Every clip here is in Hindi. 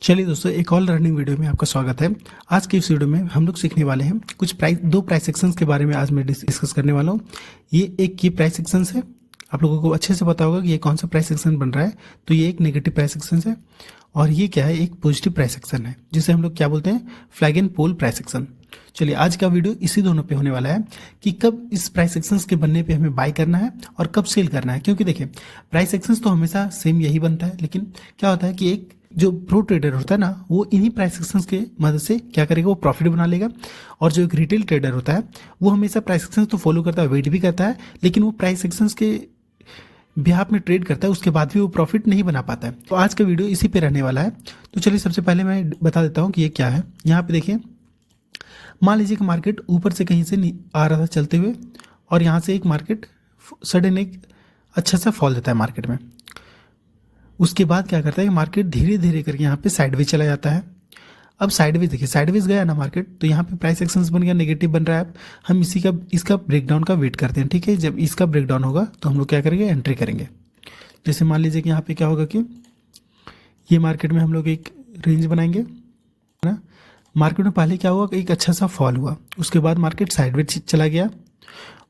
चलिए दोस्तों, एक और लर्निंग वीडियो में आपका स्वागत है। आज की इस वीडियो में हम लोग सीखने वाले हैं कुछ दो प्राइस सेक्शंस के बारे में। आज मैं डिस्कस करने वाला हूँ। ये एक की प्राइस सेक्शंस है, आप लोगों को अच्छे से पता होगा कि ये कौन सा प्राइस सेक्शन बन रहा है। तो ये एक नेगेटिव प्राइस सेक्शन है और ये क्या है, एक पॉजिटिव प्राइस सेक्शन है, जिसे हम लोग क्या बोलते हैं, flag and pole price section. चलिए, आज का वीडियो इसी दोनों पे होने वाला है कि कब इस प्राइस सेक्शंस के बनने पे हमें बाय करना है और कब सेल करना है। क्योंकि देखिए, प्राइस सेक्शंस तो हमेशा सेम यही बनता है, लेकिन क्या होता है कि एक जो प्रो ट्रेडर होता है ना, वो इन्हीं प्राइस सेक्शंस के मदद से क्या करेगा, वो प्रॉफिट बना लेगा। और जो एक रिटेल ट्रेडर होता है, वो हमेशा प्राइस सेक्शंस तो फॉलो करता है, वेट भी करता है, लेकिन वो प्राइस सेक्शंस के बिहाफ में ट्रेड करता है, उसके बाद भी वो प्रॉफिट नहीं बना पाता है। तो आज का वीडियो इसी पे रहने वाला है। तो चलिए, सबसे पहले मैं बता देता हूँ कि ये क्या है। यहाँ पे देखिए, मान लीजिए कि मार्केट ऊपर से कहीं से आ रहा था चलते हुए, और यहाँ से एक मार्केट सडन एक अच्छा सा फॉल देता है मार्केट में। उसके बाद क्या करता है कि मार्केट धीरे धीरे करके यहाँ पे साइडवेज चला जाता है। अब साइडवेज देखिए, साइडवेज गया ना मार्केट, तो यहाँ पे प्राइस एक्शंस बन गया, नेगेटिव बन रहा है। हम इसका ब्रेकडाउन का वेट करते हैं, ठीक है। जब इसका ब्रेकडाउन होगा तो हम लोग क्या करेंगे, एंट्री करेंगे। जैसे मान लीजिए कि यहाँ पे क्या होगा कि ये मार्केट में हम लोग एक रेंज बनाएंगे ना। मार्केट में पहले क्या हुआ, एक अच्छा सा फॉल हुआ, उसके बाद मार्केट साइडवेज चला गया,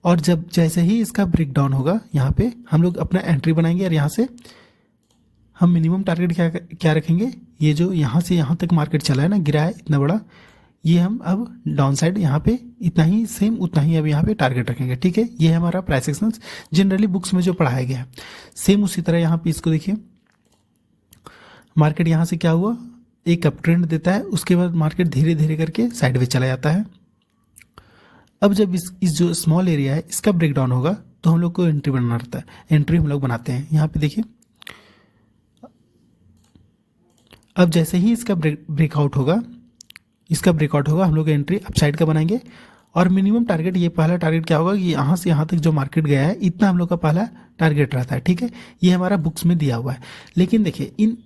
और जब जैसे ही इसका ब्रेकडाउन होगा यहाँ पे हम लोग अपना एंट्री बनाएंगे। और यहाँ से हम मिनिमम टारगेट क्या रखेंगे, ये जो यहाँ से यहाँ तक मार्केट चला है ना, गिरा है इतना बड़ा, ये हम अब डाउन साइड यहाँ पे इतना ही सेम उतना ही अब यहाँ पे टारगेट रखेंगे, ठीक है। ये है हमारा प्राइस एक्शन, जनरली बुक्स में जो पढ़ाया गया है। सेम उसी तरह यहाँ पे इसको देखिए, मार्केट यहाँ से क्या हुआ, एक अप ट्रेंड देता है, उसके बाद मार्केट धीरे धीरे करके साइडवेज चला जाता है। अब जब इस जो स्मॉल एरिया है इसका ब्रेकडाउन होगा तो हम लोग को एंट्री बनाना रहता है। एंट्री हम लोग बनाते हैं यहाँ पे देखिए। अब जैसे ही इसका ब्रेकआउट होगा हम लोग एंट्री अपसाइड का बनाएंगे। और मिनिमम टारगेट, ये पहला टारगेट क्या होगा कि यहाँ से यहाँ तक जो मार्केट गया है इतना हम लोग का पहला टारगेट रहता है, ठीक है। ये हमारा बुक्स में दिया हुआ है। लेकिन देखिए, इन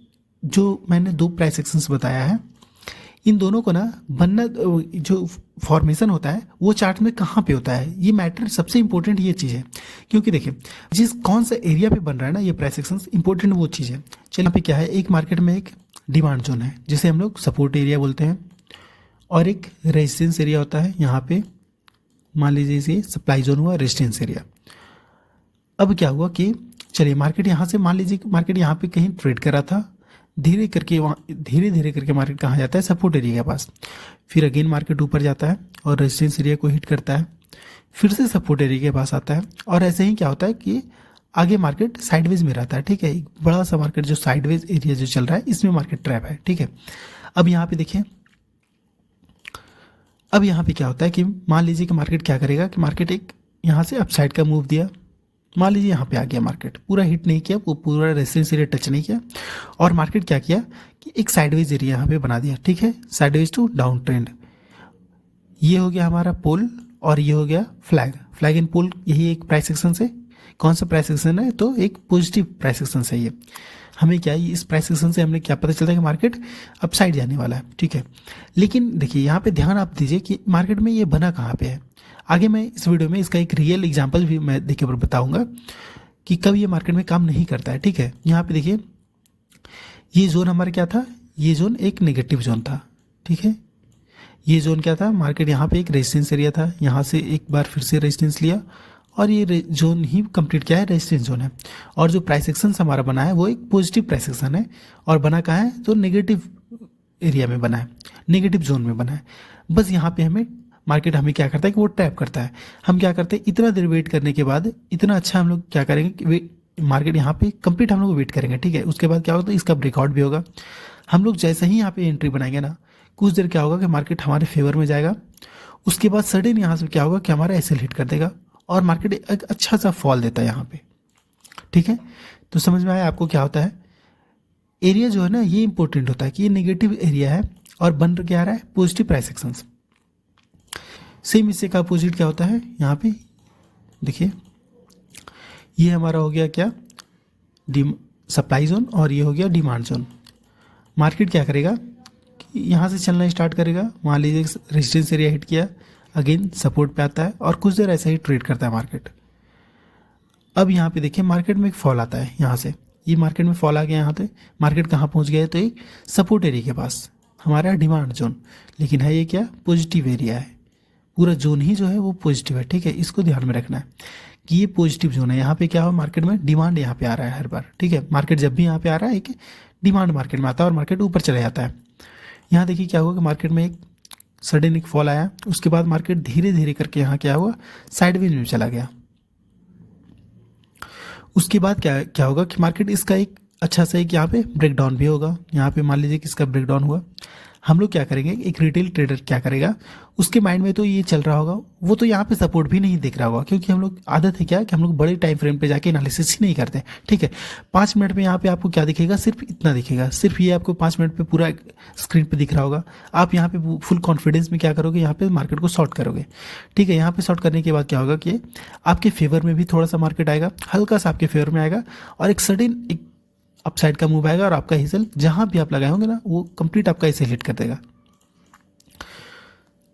जो मैंने दो प्राइस सेक्शंस बताया है, इन दोनों को ना बनना, जो फॉर्मेशन होता है वो चार्ट में कहाँ पे होता है, ये मैटर, सबसे इंपॉर्टेंट ये चीज़ है। क्योंकि देखिए, कौन सा एरिया पे बन रहा है ना ये प्राइस सेक्शंस, इंपॉर्टेंट वो चीज़ है। चलिए, यहाँ पे क्या है, एक मार्केट में एक डिमांड जोन है जिसे हम लोग सपोर्ट एरिया बोलते हैं, और एक रेजिस्टेंस एरिया होता है। यहाँ पे मान लीजिए इसे सप्लाई जोन हुआ, रेजिस्टेंस एरिया। अब क्या हुआ कि चलिए, मार्केट यहाँ से मान लीजिए मार्केट यहाँ पे कहीं ट्रेड कर रहा था, धीरे धीरे करके मार्केट कहाँ जाता है, सपोर्ट एरिया के पास। फिर अगेन मार्केट ऊपर जाता है और रेजिस्टेंस एरिया को हिट करता है, फिर से सपोर्ट एरिया के पास आता है। और ऐसे ही क्या होता है कि आगे मार्केट साइडवेज में रहता है, ठीक है। एक बड़ा सा मार्केट जो साइडवेज एरिया जो चल रहा है, इसमें मार्केट ट्रैप है, ठीक है। अब यहाँ पे देखिए, अब यहाँ पे क्या होता है कि मान लीजिए कि मार्केट क्या करेगा कि मार्केट एक यहाँ से अपसाइड का मूव दिया, मान लीजिए यहाँ पे आ गया, मार्केट पूरा हिट नहीं किया, वो पूरा रेजिस्टेंस एरिया टच नहीं किया, और मार्केट क्या किया कि एक साइडवेज एरिया यहाँ पे बना दिया, ठीक है। साइडवेज टू डाउन ट्रेंड, ये हो गया हमारा पोल, और ये हो गया फ्लैग एंड पोल। यही एक प्राइस सेक्शन से, कौन सा प्राइस सेक्शन है, तो एक पॉजिटिव प्राइस सेक्शन है ये। हमें क्या है, इस प्राइस सेक्शन से हमें क्या पता चलता है कि मार्केट अपसाइड जाने वाला है, ठीक है। लेकिन देखिए, यहाँ पे ध्यान आप दीजिए कि मार्केट में ये बना कहाँ पे है। आगे मैं इस वीडियो में इसका एक रियल एग्जांपल भी मैं देखिए बताऊंगा कि कब ये मार्केट में काम नहीं करता है, ठीक है। यहाँ पे देखिए, ये जोन हमारा क्या था, ये जोन एक नेगेटिव जोन था, ठीक है। ये जोन क्या था, मार्केट यहाँ पे एक रेजिस्टेंस एरिया था, यहाँ से एक बार फिर से रेजिस्टेंस लिया, और ये जोन ही कंप्लीट क्या है, रेजिस्टेंस जोन है। और जो प्राइस एक्शन हमारा बना है वो एक पॉजिटिव प्राइस एक्शन है, और बना कहाँ है, तो नेगेटिव एरिया में बना है, नेगेटिव जोन में बना है। बस यहाँ पे मार्केट हमें क्या करता है कि वो ट्रैप करता है। हम क्या करते हैं, इतना देर वेट करने के बाद इतना अच्छा हम लोग क्या करेंगे कि मार्केट यहाँ पे कंप्लीट हम लोग वेट करेंगे, ठीक है। उसके बाद क्या होगा, तो इसका ब्रेकआउट भी होगा। हम लोग जैसे ही यहाँ पे एंट्री बनाएंगे ना, कुछ देर क्या होगा कि मार्केट हमारे फेवर में जाएगा। उसके बाद सडन यहाँ से क्या होगा कि हमारा एसएल हिट कर देगा, और मार्केट एक अच्छा सा फॉल देता है यहाँ पे, ठीक है। तो समझ में आया आपको क्या होता है। एरिया जो है ना, ये इंपॉर्टेंट होता है कि ये नेगेटिव एरिया है और बन क्या रहा है, पॉजिटिव प्राइस एक्शंस। सेम इससे का अपोजिट क्या होता है, यहाँ पे देखिए, ये हमारा हो गया क्या, सप्लाई जोन, और ये हो गया डिमांड जोन। मार्केट क्या करेगा कि यहाँ से चलना स्टार्ट करेगा, मान लीजिए रेजिस्टेंस एरिया हिट किया, अगेन सपोर्ट पे आता है, और कुछ देर ऐसा ही ट्रेड करता है मार्केट। अब यहाँ पे देखिए, मार्केट में एक फॉल आता है यहाँ से, ये मार्केट में फॉल आ गया यहाँ पे, मार्केट कहाँ पहुँच गया है, तो एक सपोर्ट एरिया के पास, हमारा डिमांड जोन, लेकिन है ये क्या, पॉजिटिव एरिया है, पूरा जोन ही जो है वो पॉजिटिव है, ठीक है। इसको ध्यान में रखना है कि ये पॉजिटिव जोन है। यहाँ पे क्या हो, मार्केट में डिमांड यहाँ पे आ रहा है हर बार, ठीक है। मार्केट जब भी यहाँ पे आ रहा है एक डिमांड मार्केट में आता है और मार्केट ऊपर चला जाता है। यहाँ देखिए क्या हुआ कि मार्केट में एक सडन एक फॉल आया, उसके बाद मार्केट धीरे धीरे करके यहाँ क्या हुआ, साइडवेज में चला गया। उसके बाद क्या क्या होगा कि मार्केट इसका एक अच्छा सा एक यहाँ पे ब्रेकडाउन भी होगा। यहाँ पे मान लीजिए कि इसका ब्रेकडाउन हुआ, हम लोग क्या करेंगे, एक रिटेल ट्रेडर क्या करेगा, उसके माइंड में तो ये चल रहा होगा, वो तो यहाँ पे सपोर्ट भी नहीं देख रहा होगा, क्योंकि हम लोग आदत है क्या कि हम लोग बड़े टाइम फ्रेम पे जाके एनालिसिस ही नहीं करते, ठीक है। 5 मिनट में यहाँ पे आपको क्या दिखेगा, सिर्फ इतना दिखेगा, सिर्फ ये आपको 5 मिनट पे पूरा स्क्रीन पे दिख रहा होगा। आप यहाँ पे फुल कॉन्फिडेंस में क्या करोगे, यहाँ पे मार्केट को शॉर्ट करोगे, ठीक है। यहाँ पे शॉर्ट करने के बाद क्या होगा कि आपके फेवर में भी थोड़ा सा मार्केट आएगा, हल्का सा आपके फेवर में आएगा, और एक सडन एक अपसाइड का मूव आएगा और आपका हिसल जहाँ भी आप लगाए होंगे ना, वो कंप्लीट आपका हिस्सा हिट कर देगा।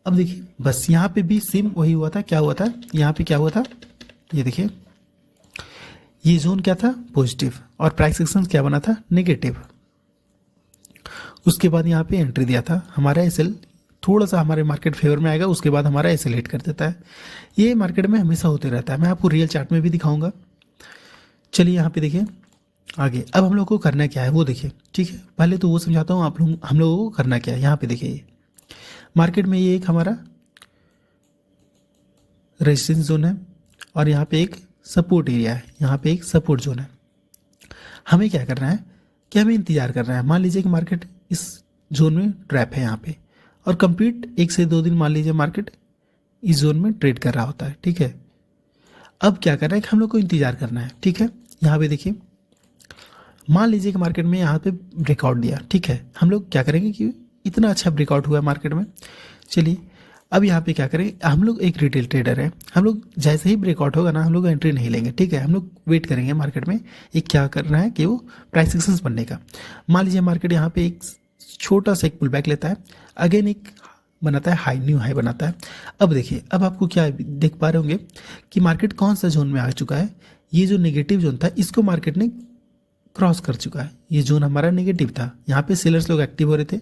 अब देखिए बस यहाँ पे भी सेम वही हुआ था, क्या हुआ था, यहाँ पे क्या हुआ था, ये देखिए ये जोन क्या था, पॉजिटिव, और प्राइस एक्शन क्या बना था, नेगेटिव। उसके बाद यहाँ पे एंट्री दिया था, हमारा एसएल थोड़ा सा हमारे मार्केट फेवर में आएगा, उसके बाद हमारा एसएल हिट कर देता है। ये मार्केट में हमेशा होते रहता है, मैं आपको रियल चार्ट में भी दिखाऊंगा। चलिए यहाँ पे देखिए आगे, अब हम लोग को करना क्या है वो देखिए, ठीक है। पहले तो वो समझाता हूँ आप लोग, हम लोगों को करना क्या है। यहाँ पे देखिए मार्केट में ये एक हमारा रेजिस्टेंस जोन है और यहाँ पे एक सपोर्ट एरिया है, यहाँ पे एक सपोर्ट जोन है। हमें क्या करना है कि हमें इंतजार करना है। मान लीजिए कि मार्केट इस जोन में ट्रैप है यहाँ पे, और कंप्लीट 1 से 2 दिन मान लीजिए मार्केट इस जोन में ट्रेड कर रहा होता है, ठीक है। अब क्या करना है कि हम लोग को इंतजार करना है, ठीक है। यहाँ पे देखिए मान लीजिए कि मार्केट में यहाँ पे ब्रेकआउट दिया, ठीक है। हम लोग क्या करेंगे कि इतना अच्छा ब्रेकआउट हुआ है मार्केट में, चलिए अब यहाँ पे क्या करें, हम लोग एक रिटेल ट्रेडर है, हम लोग जैसे ही ब्रेकआउट होगा ना, हम लोग एंट्री नहीं लेंगे, ठीक है। हम लोग वेट करेंगे मार्केट में एक क्या करना है कि वो प्राइस एक्शंस बनने का। मान लीजिए मार्केट यहाँ पे एक छोटा सा एक पुल बैक लेता है, अगेन एक बनाता है हाई, न्यू हाई बनाता है। अब देखिए अब आपको क्या देख पा रहे होंगे कि मार्केट कौन सा जोन में आ चुका है, ये जो नेगेटिव जोन था इसको मार्केट ने क्रॉस कर चुका है। ये जोन हमारा नेगेटिव था, यहाँ पे सेलर्स लोग एक्टिव हो रहे थे,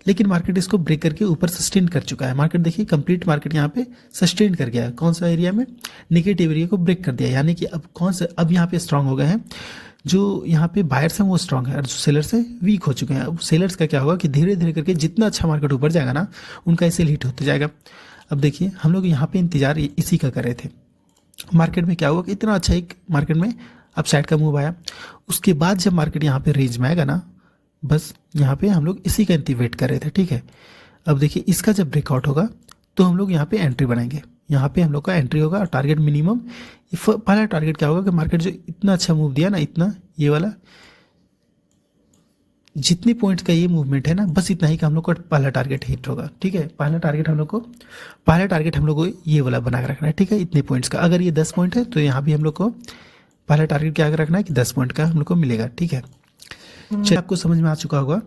लेकिन मार्केट इसको ब्रेक करके ऊपर सस्टेन कर चुका है। मार्केट देखिए कंप्लीट मार्केट यहाँ पे सस्टेन कर गया है, कौन सा एरिया में, नेगेटिव एरिया को ब्रेक कर दिया। यानी कि अब कौन सा, अब यहाँ पे स्ट्रांग हो गए हैं, जो यहाँ पे बायर्स हैं वो स्ट्रांग है और जो सेलर्स हैं वीक हो चुके हैं। अब सेलर्स का क्या होगा कि धीरे धीरे करके जितना अच्छा मार्केट ऊपर जाएगा ना, उनका ऐसे हिट होते जाएगा। अब देखिए हम लोग यहाँ पे इंतजार इसी का कर रहे थे। मार्केट में क्या हुआ कि इतना अच्छा एक मार्केट में अपसाइड का मूव आया, उसके बाद जब मार्केट यहाँ पे रेंज में आएगा ना, बस यहाँ पे हम लोग इसी का वेट कर रहे थे, ठीक है। अब देखिए इसका जब ब्रेकआउट होगा तो हम लोग यहाँ पे एंट्री बनाएंगे, यहाँ पे हम लोग का एंट्री होगा। टारगेट मिनिमम, पहला टारगेट क्या होगा कि मार्केट जो इतना अच्छा मूव दिया ना, इतना ये वाला जितने पॉइंट्स का ये मूवमेंट है ना, बस इतना ही का हम लोग का पहला टारगेट हिट होगा, ठीक है। पहला टारगेट हम लोग को ये वाला बना के रखना है, ठीक है, इतने पॉइंट्स का। अगर ये 10 पॉइंट है तो यहाँ भी हम लोग को पहला टारगेट क्या रखना है कि 10 पॉइंट का हम लोग को मिलेगा, ठीक है। चलिए आपको समझ में आ चुका होगा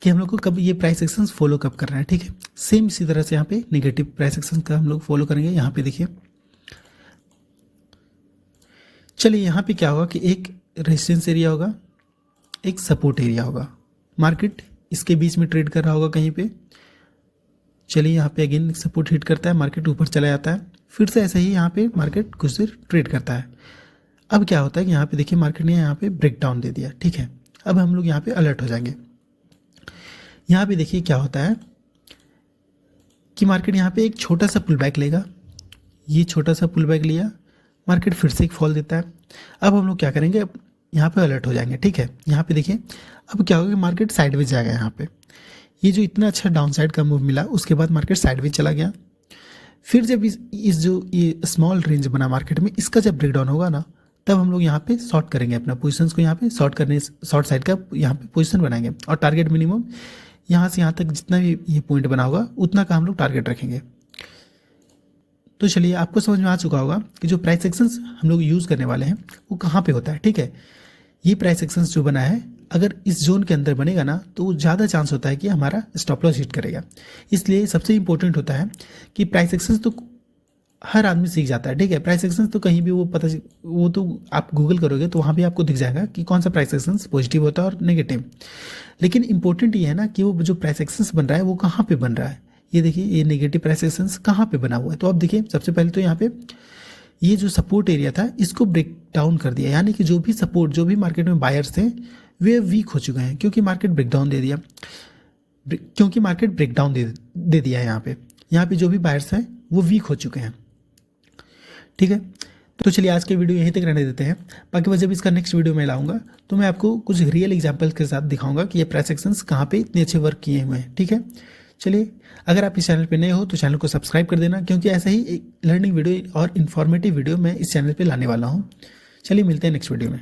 कि हम लोग को कब ये प्राइस एक्शंस फॉलो कब करना है, ठीक है। सेम इसी तरह से यहाँ पे नेगेटिव प्राइस एक्शंस का हम लोग फॉलो करेंगे। यहाँ पे देखिए चलिए यहाँ पे क्या होगा कि एक रेजिस्टेंस एरिया होगा, एक सपोर्ट एरिया होगा, मार्केट इसके बीच में ट्रेड कर रहा होगा कहीं पे। चलिए यहाँ पे अगेन सपोर्ट हिट करता है, मार्केट ऊपर चला जाता है, फिर से ऐसे ही यहाँ पे मार्केट कुछ देर ट्रेड करता है। अब क्या होता है कि यहाँ पे देखिए मार्केट ने यहाँ पे ब्रेक डाउन दे दिया, ठीक है। अब हम लोग यहाँ पे अलर्ट हो जाएंगे। यहाँ पे देखिए क्या होता है कि मार्केट यहाँ पे एक छोटा सा पुल बैक लेगा, ये छोटा सा पुल बैक लिया, मार्केट फिर से एक फॉल देता है। अब हम लोग क्या करेंगे, अब यहाँ पे अलर्ट हो जाएंगे, ठीक है। यहाँ पे देखिए अब क्या होगा कि मार्केट साइडवेज जाएगा। यहाँ पे ये जो इतना अच्छा डाउन साइड का मूव मिला, उसके बाद मार्केट साइडवेज चला गया। फिर जब इस जो ये स्मॉल रेंज बना मार्केट में, इसका जब ब्रेक डाउन होगा ना, तब हम लोग यहाँ पे शॉर्ट करेंगे अपना पोजीशंस को, यहाँ पे शॉर्ट साइड का यहाँ पे पोजीशन बनाएंगे, और टारगेट मिनिमम यहाँ से यहाँ तक जितना भी ये पॉइंट बना होगा उतना का हम लोग टारगेट रखेंगे। तो चलिए आपको समझ में आ चुका होगा कि जो प्राइस एक्शंस हम लोग यूज़ करने वाले हैं वो कहाँ पे होता है, ठीक है। ये प्राइस एक्शंस जो बना है, अगर इस जोन के अंदर बनेगा ना, तो ज़्यादा चांस होता है कि हमारा स्टॉप लॉस हिट करेगा। इसलिए सबसे इंपॉर्टेंट होता है कि प्राइस एक्शंस तो हर आदमी सीख जाता है, ठीक है। प्राइस एक्शंस तो कहीं भी वो तो आप गूगल करोगे तो वहाँ भी आपको दिख जाएगा कि कौन सा प्राइस एक्शंस पॉजिटिव होता है और नेगेटिव। लेकिन इंपॉर्टेंट ये है ना कि वो जो प्राइस एक्शंस बन रहा है वो कहाँ पे बन रहा है। ये देखिए, ये नेगेटिव प्राइस एक्शंस कहाँ पे बना हुआ है। तो अब देखिए, सबसे पहले तो यहाँ पे ये जो सपोर्ट एरिया था इसको ब्रेक डाउन कर दिया, यानी कि जो भी मार्केट में बायर्स थे वे वीक हो चुके हैं, क्योंकि मार्केट ब्रेकडाउन दे दिया, क्योंकि मार्केट ब्रेकडाउन दे दिया है। यहाँ पे जो भी बायर्स हैं वो वीक हो चुके हैं, ठीक है। तो चलिए आज के वीडियो यहीं तक रहने देते हैं। बाकी मैं जब इसका नेक्स्ट वीडियो में लाऊंगा तो मैं आपको कुछ रियल एग्जांपल के साथ दिखाऊंगा कि ये प्राइस एक्शंस कहाँ पे इतने अच्छे वर्क किए हुए हैं, ठीक है। चलिए, अगर आप इस चैनल पे नए हो तो चैनल को सब्सक्राइब कर देना, क्योंकि ऐसा ही एक लर्निंग वीडियो और इन्फॉर्मेटिव वीडियो मैं इस चैनल पे लाने वाला हूँ। चलिए मिलते हैं नेक्स्ट वीडियो में।